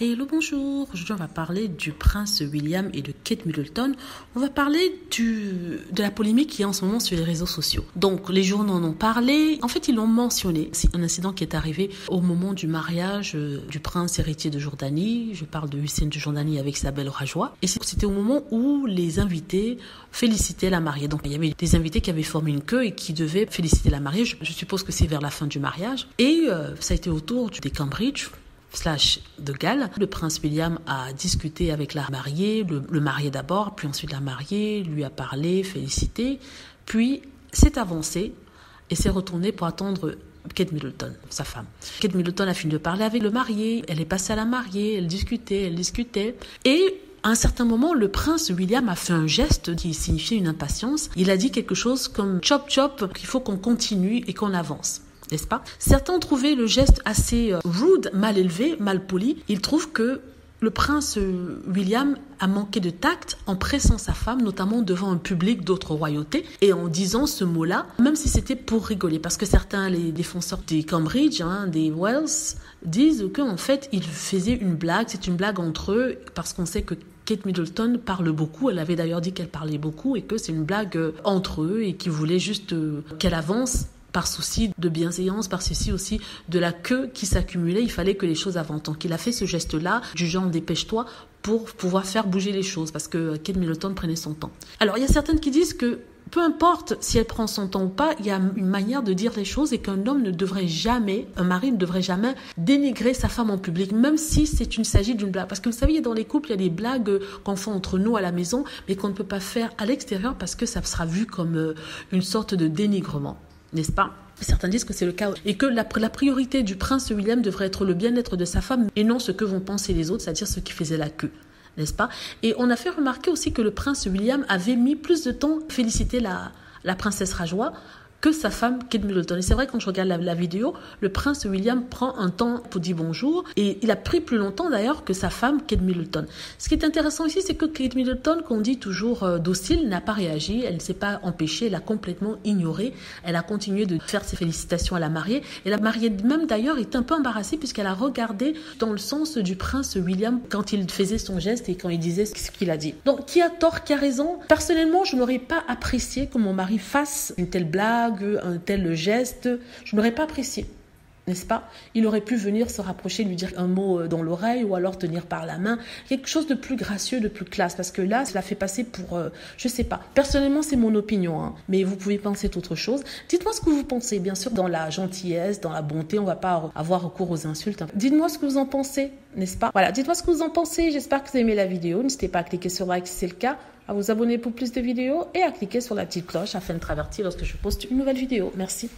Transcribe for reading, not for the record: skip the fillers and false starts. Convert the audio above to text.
Hello, bonjour. Aujourd'hui, on va parler du prince William et de Kate Middleton. On va parler de la polémique qui est en ce moment sur les réseaux sociaux. Donc, les journaux en ont parlé. En fait, ils l'ont mentionné. C'est un incident qui est arrivé au moment du mariage du prince héritier de Jordanie. Je parle de Hussein de Jordanie avec sa belle Rajwa. Et c'était au moment où les invités félicitaient la mariée. Donc, il y avait des invités qui avaient formé une queue et qui devaient féliciter la mariée. Je suppose que c'est vers la fin du mariage. Et ça a été autour des Cambridge / de Galles. Le prince William a discuté avec la mariée, le marié d'abord, puis ensuite la mariée, lui a parlé, félicité, puis s'est avancé et s'est retourné pour attendre Kate Middleton, sa femme. Kate Middleton a fini de parler avec le marié, elle est passée à la mariée, elle discutait, et à un certain moment, le prince William a fait un geste qui signifiait une impatience. Il a dit quelque chose comme « chop chop », qu'il faut qu'on continue et qu'on avance. N'est-ce pas? Certains ont trouvé le geste assez rude, mal élevé, mal poli. Ils trouvent que le prince William a manqué de tact en pressant sa femme, notamment devant un public d'autres royautés, et en disant ce mot-là, même si c'était pour rigoler. Parce que certains, les défenseurs des Cambridge, des Wells, disent qu'en fait, ils faisaient une blague. C'est une blague entre eux, parce qu'on sait que Kate Middleton parle beaucoup. Elle avait d'ailleurs dit qu'elle parlait beaucoup et que c'est une blague entre eux et qu'ils voulaient juste qu'elle avance par souci de bienséance, par souci aussi de la queue qui s'accumulait. Il fallait que les choses avancent. Donc il a fait ce geste-là, du genre dépêche-toi, pour pouvoir faire bouger les choses, parce que Kate Middleton prenait son temps. Alors il y a certaines qui disent que peu importe si elle prend son temps ou pas, il y a une manière de dire les choses et qu'un homme ne devrait jamais, un mari ne devrait jamais dénigrer sa femme en public, même si s'agit d'une blague. Parce que vous savez, dans les couples, il y a des blagues qu'on fait entre nous à la maison, mais qu'on ne peut pas faire à l'extérieur parce que ça sera vu comme une sorte de dénigrement. N'est-ce pas? Certains disent que c'est le cas et que la priorité du prince William devrait être le bien-être de sa femme et non ce que vont penser les autres, c'est-à-dire ceux qui faisaient la queue. N'est-ce pas? Et on a fait remarquer aussi que le prince William avait mis plus de temps à féliciter la princesse Rajwa que sa femme Kate Middleton. Et c'est vrai, quand je regarde la vidéo, le prince William prend un temps pour dire bonjour et il a pris plus longtemps d'ailleurs que sa femme Kate Middleton. Ce qui est intéressant ici, c'est que Kate Middleton, qu'on dit toujours docile, n'a pas réagi, elle ne s'est pas empêchée, elle a complètement ignoré, elle a continué de faire ses félicitations à la mariée. Et la mariée même d'ailleurs est un peu embarrassée puisqu'elle a regardé dans le sens du prince William quand il faisait son geste et quand il disait ce qu'il a dit. Donc qui a tort, qui a raison? Personnellement, je n'aurais pas apprécié que mon mari fasse une telle blague, un tel geste, je n'aurais pas apprécié, n'est-ce pas? Il aurait pu venir se rapprocher, lui dire un mot dans l'oreille ou alors tenir par la main, quelque chose de plus gracieux, de plus classe, parce que là, cela fait passer pour, je sais pas. Personnellement, c'est mon opinion, mais vous pouvez penser autre chose. Dites-moi ce que vous pensez, bien sûr, dans la gentillesse, dans la bonté, on va pas avoir recours aux insultes. Dites-moi ce que vous en pensez, n'est-ce pas? Voilà, dites-moi ce que vous en pensez, j'espère que vous avez aimé la vidéo, n'hésitez pas à cliquer sur like si c'est le cas, à vous abonner pour plus de vidéos et à cliquer sur la petite cloche afin de être averti lorsque je poste une nouvelle vidéo. Merci.